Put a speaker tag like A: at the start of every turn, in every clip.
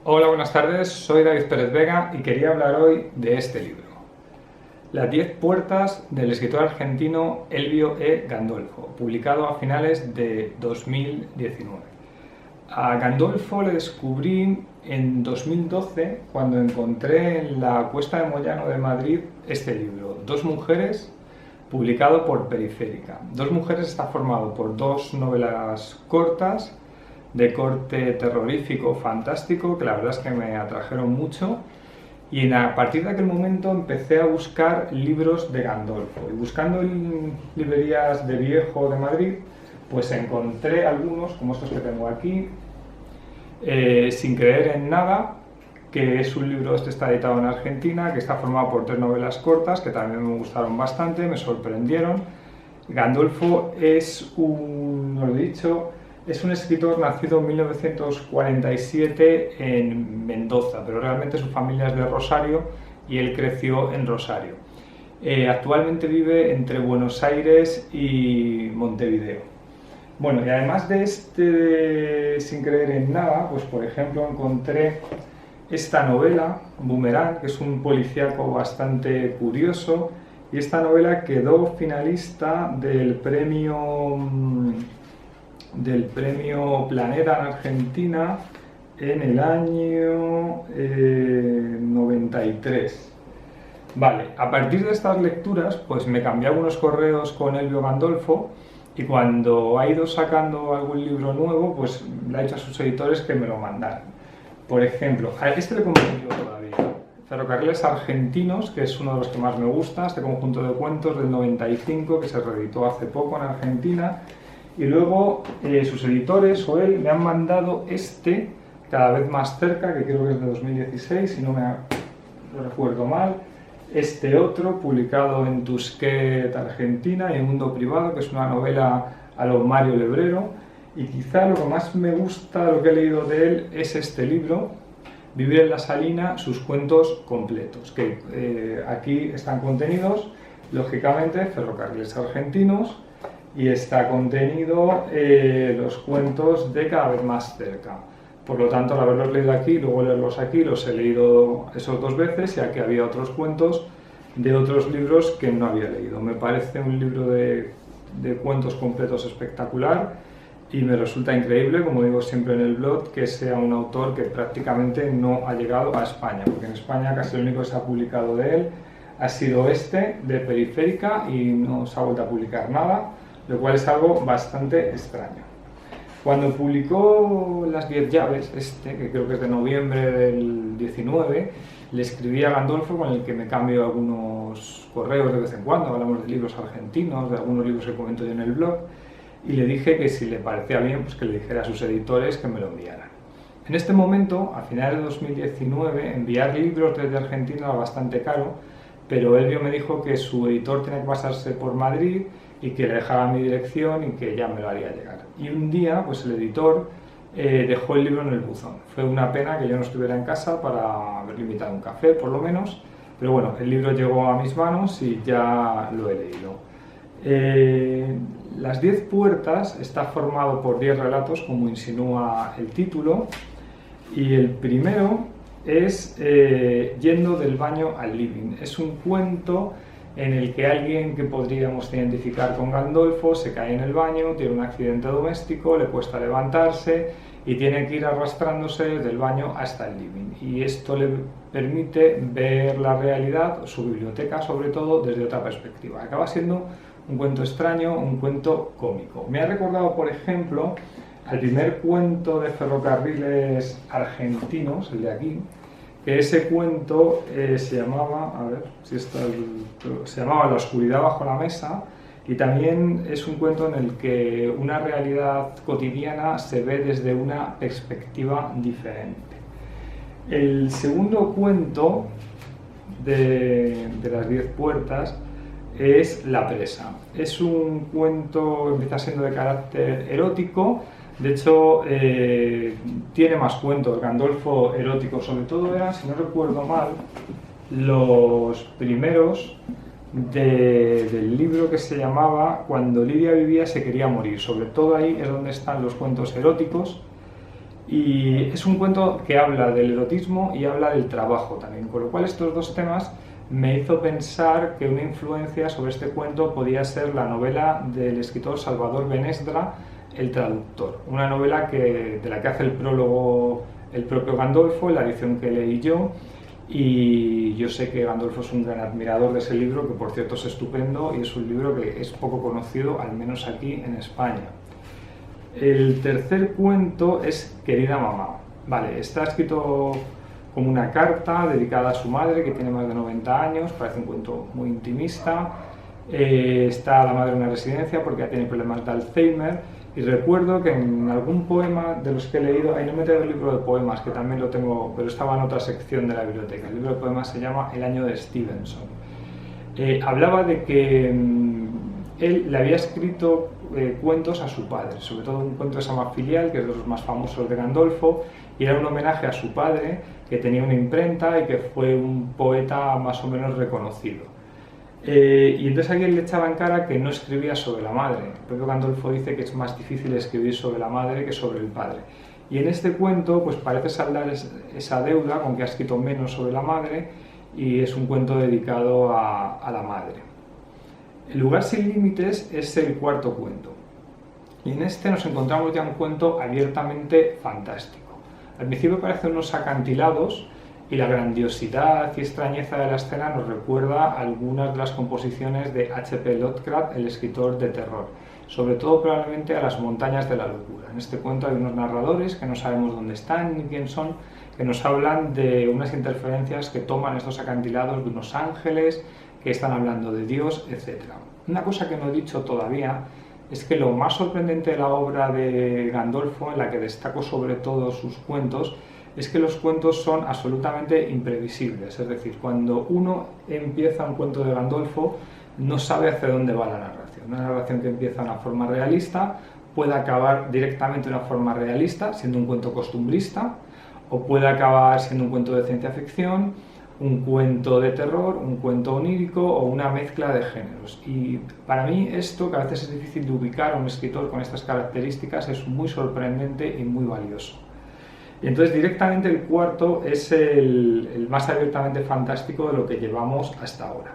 A: Hola, buenas tardes, soy David Pérez Vega y quería hablar hoy de este libro, Las 10 puertas del escritor argentino Elvio E. Gandolfo, publicado a finales de 2019. A Gandolfo le descubrí en 2012 cuando encontré en la Cuesta de Moyano de Madrid este libro, Dos mujeres, publicado por Periférica. Dos mujeres está formado por dos novelas cortas de corte terrorífico, fantástico, que la verdad es que me atrajeron mucho. Y a partir de aquel momento empecé a buscar libros de Gandolfo. Y buscando en librerías de viejo de Madrid, pues encontré algunos, como estos que tengo aquí, Sin creer en nada, que es un libro, este está editado en Argentina, que está formado por 3 novelas cortas, que también me gustaron bastante, me sorprendieron. Gandolfo es no lo he dicho, es un escritor nacido en 1947 en Mendoza, pero realmente su familia es de Rosario y él creció en Rosario. Actualmente vive entre Buenos Aires y Montevideo. Bueno, y además de Sin creer en nada, pues por ejemplo encontré esta novela, Boomerang, que es un policíaco bastante curioso, y esta novela quedó finalista del premio Planeta en Argentina en el año 93. Vale, a partir de estas lecturas, pues me cambié algunos correos con Elvio Gandolfo y cuando ha ido sacando algún libro nuevo, pues le ha dicho a sus editores que me lo mandaran. Por ejemplo, a este le compré yo todavía. Ferrocarriles Argentinos, que es uno de los que más me gusta, este conjunto de cuentos del 95 que se reeditó hace poco en Argentina. Y luego sus editores o él me han mandado este, Cada vez más cerca, que creo que es de 2016, si no me lo recuerdo mal. Este otro, publicado en Tusquet, Argentina, y en Mundo Privado, que es una novela a lo Mario Lebrero. Y quizá lo que más me gusta, lo que he leído de él, es este libro, Vivir en la Salina, sus cuentos completos, que aquí están contenidos, lógicamente, Ferrocarriles Argentinos, y está contenido los cuentos de Cada vez más cerca. Por lo tanto, al haberlos leído aquí, luego leerlos aquí, los he leído esos 2 veces, ya que había otros cuentos de otros libros que no había leído. Me parece un libro de cuentos completos espectacular y me resulta increíble, como digo siempre en el blog, que sea un autor que prácticamente no ha llegado a España, porque en España casi lo único que se ha publicado de él ha sido este, de Periférica, y no se ha vuelto a publicar nada, lo cual es algo bastante extraño. Cuando publicó Las 10 llaves, que creo que es de noviembre del 19, le escribí a Gandolfo, con el que me cambio algunos correos de vez en cuando, hablamos de libros argentinos, de algunos libros que comento yo en el blog, y le dije que si le parecía bien, pues que le dijera a sus editores que me lo enviaran. En este momento, a finales de 2019, enviar libros desde Argentina era bastante caro, pero Elvio me dijo que su editor tenía que pasarse por Madrid y que le dejara mi dirección y que ya me lo haría llegar. Y un día, pues el editor dejó el libro en el buzón. Fue una pena que yo no estuviera en casa para haberle invitado un café, por lo menos, pero bueno, el libro llegó a mis manos y ya lo he leído. Las 10 puertas está formado por 10 relatos, como insinúa el título, y el primero es Yendo del baño al living. Es un cuento en el que alguien que podríamos identificar con Gandolfo se cae en el baño, tiene un accidente doméstico, le cuesta levantarse y tiene que ir arrastrándose del baño hasta el living. Y esto le permite ver la realidad, su biblioteca sobre todo, desde otra perspectiva. Acaba siendo un cuento extraño, un cuento cómico. Me ha recordado, por ejemplo, al primer cuento de Ferrocarriles Argentinos, el de aquí, que ese cuento se llamaba, a ver si se llamaba La oscuridad bajo la mesa, y también es un cuento en el que una realidad cotidiana se ve desde una perspectiva diferente. El segundo cuento de las 10 puertas es La presa. Es un cuento, empieza siendo de carácter erótico. De hecho, tiene más cuentos, Gandolfo, eróticos. Sobre todo eran, si no recuerdo mal, los primeros del libro que se llamaba Cuando Lidia vivía se quería morir. Sobre todo ahí es donde están los cuentos eróticos. Y es un cuento que habla del erotismo y habla del trabajo también, con lo cual estos dos temas me hizo pensar que una influencia sobre este cuento podía ser la novela del escritor Salvador Benesdra, El traductor, una novela de la que hace el prólogo el propio Gandolfo, en la edición que leí yo, y yo sé que Gandolfo es un gran admirador de ese libro, que por cierto es estupendo y es un libro que es poco conocido, al menos aquí en España. El tercer cuento es Querida mamá. Vale, está escrito como una carta dedicada a su madre, que tiene más de 90 años, parece un cuento muy intimista. Está la madre en una residencia porque ya tiene problemas de Alzheimer. Y recuerdo que en algún poema de los que he leído, ahí no me he traído el libro de poemas, que también lo tengo, pero estaba en otra sección de la biblioteca. El libro de poemas se llama El año de Stevenson. Hablaba de que él le había escrito cuentos a su padre, sobre todo un cuento que se llama Filial, que es de los más famosos de Gandolfo, y era un homenaje a su padre, que tenía una imprenta y que fue un poeta más o menos reconocido. Y entonces alguien le echaba en cara que no escribía sobre la madre. El propio Gandolfo dice que es más difícil escribir sobre la madre que sobre el padre. Y en este cuento pues parece saldar esa deuda con que ha escrito menos sobre la madre, y es un cuento dedicado a la madre. El lugar sin límites es el cuarto cuento. Y en este nos encontramos ya un cuento abiertamente fantástico. Al principio parecen unos acantilados, y la grandiosidad y extrañeza de la escena nos recuerda algunas de las composiciones de H.P. Lovecraft, el escritor de terror, sobre todo probablemente a Las montañas de la locura. En este cuento hay unos narradores que no sabemos dónde están ni quién son, que nos hablan de unas interferencias que toman estos acantilados de unos ángeles, que están hablando de Dios, etc. Una cosa que no he dicho todavía es que lo más sorprendente de la obra de Gandolfo, en la que destaco sobre todo sus cuentos, es que los cuentos son absolutamente imprevisibles. Es decir, cuando uno empieza un cuento de Gandolfo, no sabe hacia dónde va la narración. Una narración que empieza de una forma realista puede acabar directamente de una forma realista, siendo un cuento costumbrista, o puede acabar siendo un cuento de ciencia ficción, un cuento de terror, un cuento onírico o una mezcla de géneros. Y para mí esto, que a veces es difícil de ubicar a un escritor con estas características, es muy sorprendente y muy valioso. Y entonces directamente el cuarto es el más abiertamente fantástico de lo que llevamos hasta ahora.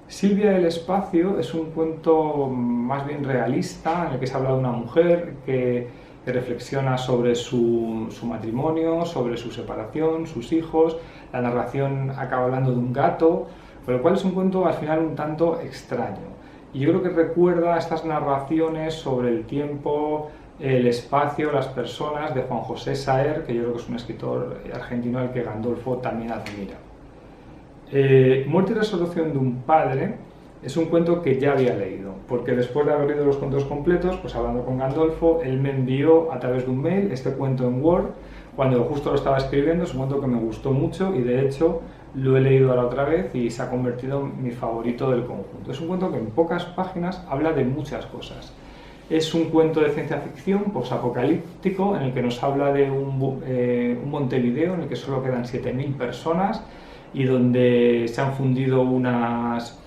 A: Silvia del espacio es un cuento más bien realista, en el que se habla de una mujer que reflexiona sobre su matrimonio, sobre su separación, sus hijos. La narración acaba hablando de un gato, con lo cual es un cuento al final un tanto extraño. Y yo creo que recuerda a estas narraciones sobre el tiempo, el espacio, las personas, de Juan José Saer, que yo creo que es un escritor argentino al que Gandolfo también admira. Muerte y resolución de un padre es un cuento que ya había leído, porque después de haber leído los cuentos completos, pues hablando con Gandolfo, él me envió a través de un mail este cuento en Word, cuando justo lo estaba escribiendo. Es un cuento que me gustó mucho y de hecho lo he leído ahora otra vez y se ha convertido en mi favorito del conjunto. Es un cuento que en pocas páginas habla de muchas cosas. Es un cuento de ciencia ficción posapocalíptico en el que nos habla de un Montevideo en el que solo quedan 7.000 personas y donde se han fundido unos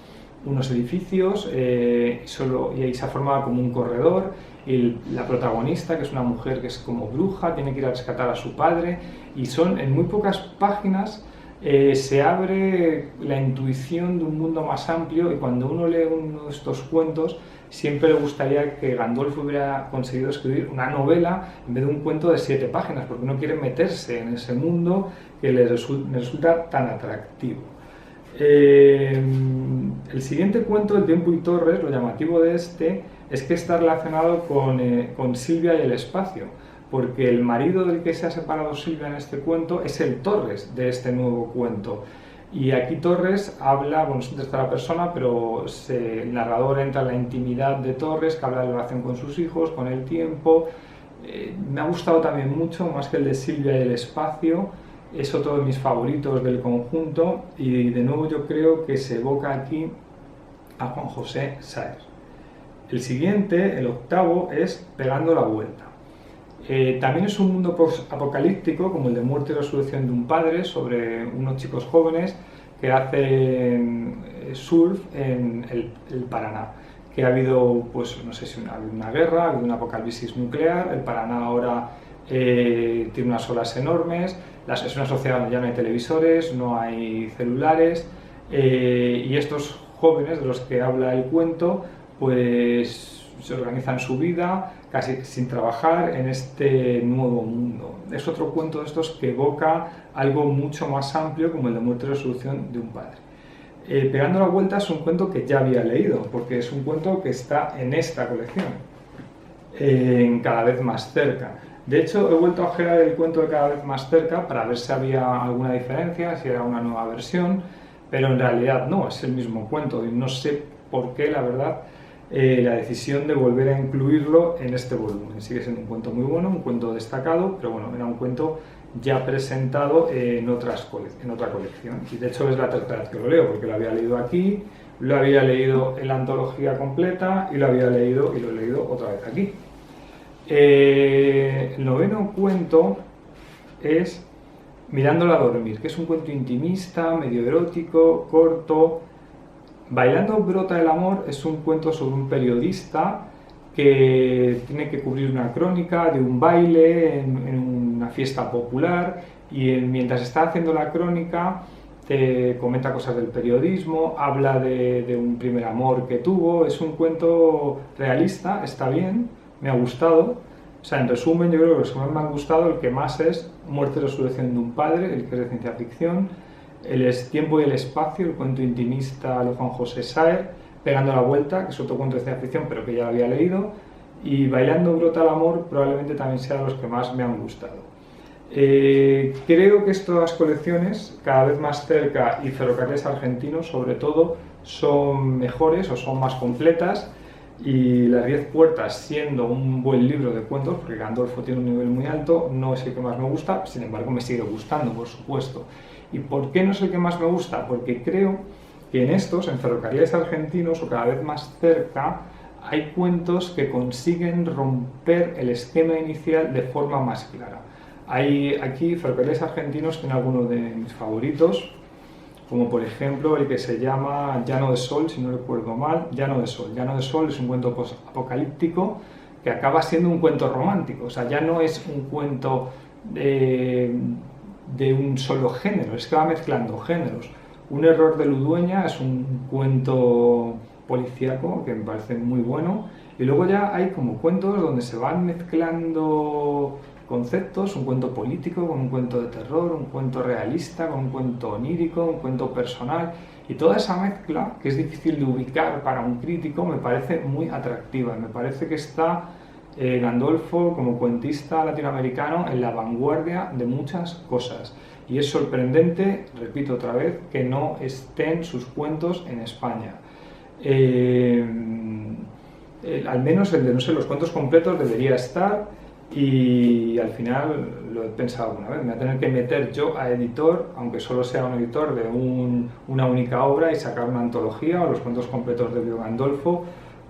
A: edificios y ahí se ha formado como un corredor, y la protagonista, que es una mujer que es como bruja, tiene que ir a rescatar a su padre, y en muy pocas páginas se abre la intuición de un mundo más amplio, y cuando uno lee uno de estos cuentos siempre le gustaría que Gandolfo hubiera conseguido escribir una novela en vez de un cuento de 7 páginas, porque uno quiere meterse en ese mundo que le resulta tan atractivo. El siguiente cuento, El tiempo y Torres, lo llamativo de este es que está relacionado con Silvia y el espacio, porque el marido del que se ha separado Silvia en este cuento es el Torres de este nuevo cuento. Y aquí Torres habla, bueno, es tercera persona, pero el narrador entra en la intimidad de Torres, que habla de la relación con sus hijos, con el tiempo. Me ha gustado también mucho, más que el de Silvia y el espacio. Es otro de mis favoritos del conjunto, y de nuevo yo creo que se evoca aquí a Juan José Saer. El siguiente, el octavo, es Pegando la vuelta. También es un mundo apocalíptico, como el de Muerte y resurrección de un padre, sobre unos chicos jóvenes que hacen surf en el Paraná. Que ha habido, pues no sé si ha habido una guerra, ha habido un apocalipsis nuclear. El Paraná ahora tiene unas olas enormes, es una sociedad donde ya no hay televisores, no hay celulares, y estos jóvenes de los que habla el cuento pues se organizan su vida casi sin trabajar en este nuevo mundo. Es otro cuento de estos que evoca algo mucho más amplio como el de Muerte y Resolución de un padre. Pegando la vuelta es un cuento que ya había leído, porque es un cuento que está en esta colección, en Cada vez más cerca. De hecho, he vuelto a ojear el cuento de Cada vez más cerca para ver si había alguna diferencia, si era una nueva versión, pero en realidad no, es el mismo cuento y no sé por qué, la verdad, la decisión de volver a incluirlo en este volumen. Sigue siendo un cuento muy bueno, un cuento destacado, pero bueno, era un cuento ya presentado en otra colección. Y de hecho es la tercera vez que lo leo, porque lo había leído aquí, lo había leído en la antología completa y lo había leído y lo he leído otra vez aquí. El noveno cuento es Mirándola a dormir, que es un cuento intimista, medio erótico, corto. Bailando brota el amor es un cuento sobre un periodista que tiene que cubrir una crónica de un baile en una fiesta popular y mientras está haciendo la crónica te comenta cosas del periodismo, habla de un primer amor que tuvo. Es un cuento realista, está bien, me ha gustado. O sea, en resumen, yo creo que los que más me han gustado, el que más es Muerte y Resurrección de un padre, el que es de ciencia ficción, El tiempo y el espacio, el cuento intimista de Juan José Saer, Pegando la vuelta, que es otro cuento de ciencia ficción, pero que ya lo había leído, y Bailando brota el amor probablemente también sean los que más me han gustado. Creo que estas colecciones, Cada vez más cerca y Ferrocarriles Argentinos, sobre todo, son mejores o son más completas, y Las 10 puertas, siendo un buen libro de cuentos, porque Gandolfo tiene un nivel muy alto, no es el que más me gusta, sin embargo me sigue gustando, por supuesto. ¿Y por qué no es el que más me gusta? Porque creo que en estos, en Ferrocarriles Argentinos o Cada vez más cerca, hay cuentos que consiguen romper el esquema inicial de forma más clara. Aquí Ferrocarriles Argentinos tiene algunos de mis favoritos, como por ejemplo el que se llama Llano de Sol, si no recuerdo mal. Llano de Sol. Llano de Sol es un cuento apocalíptico que acaba siendo un cuento romántico. O sea, ya no es un cuento de un solo género, es que va mezclando géneros. Un error de Ludueña es un cuento policíaco que me parece muy bueno, y luego ya hay como cuentos donde se van mezclando conceptos, un cuento político con un cuento de terror, un cuento realista con un cuento onírico, un cuento personal, y toda esa mezcla, que es difícil de ubicar para un crítico, me parece muy atractiva. Me parece que está Gandolfo, como cuentista latinoamericano, en la vanguardia de muchas cosas, y es sorprendente, repito otra vez, que no estén sus cuentos en España. Al menos el de, no sé, los cuentos completos debería estar, y al final lo he pensado alguna vez, me voy a tener que meter yo a editor, aunque solo sea un editor de una única obra, y sacar una antología o los cuentos completos de Elvio Gandolfo,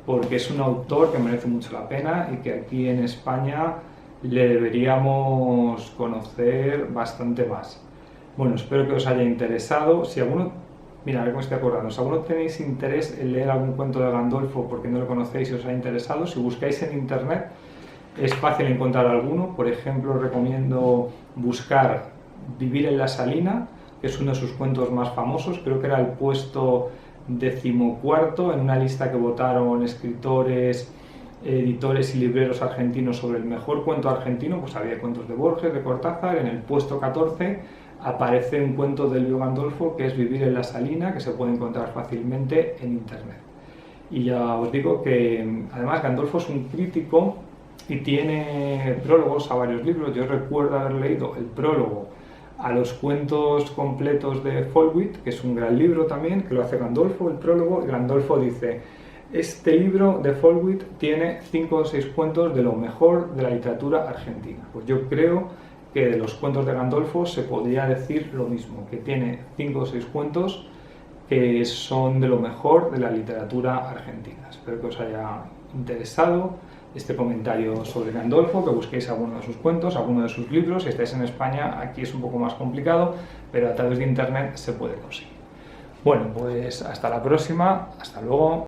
A: porque es un autor que merece mucho la pena y que aquí en España le deberíamos conocer bastante más. Bueno, espero que os haya interesado. Si alguno, mira, a ver cómo estoy acordando, si alguno tenéis interés en leer algún cuento de Gandolfo porque no lo conocéis y os ha interesado, si buscáis en internet es fácil encontrar alguno. Por ejemplo, os recomiendo buscar Vivir en la Salina, que es uno de sus cuentos más famosos. Creo que era el puesto 14º en una lista que votaron escritores, editores y libreros argentinos sobre el mejor cuento argentino. Pues había cuentos de Borges, de Cortázar. En el puesto 14 aparece un cuento de Elvio Gandolfo que es Vivir en la Salina, que se puede encontrar fácilmente en internet. Y ya os digo que además Gandolfo es un crítico y tiene prólogos a varios libros. Yo recuerdo haber leído el prólogo a los cuentos completos de Fallwit, que es un gran libro también, que lo hace Gandolfo, el prólogo, y Gandolfo dice: este libro de Fallwit tiene 5 o 6 cuentos de lo mejor de la literatura argentina. Pues yo creo que de los cuentos de Gandolfo se podría decir lo mismo, que tiene 5 o 6 cuentos que son de lo mejor de la literatura argentina. Espero que os haya interesado este comentario sobre Gandolfo, que busquéis alguno de sus cuentos, alguno de sus libros. Si estáis en España, aquí es un poco más complicado, pero a través de internet se puede conseguir. Bueno, pues hasta la próxima, hasta luego.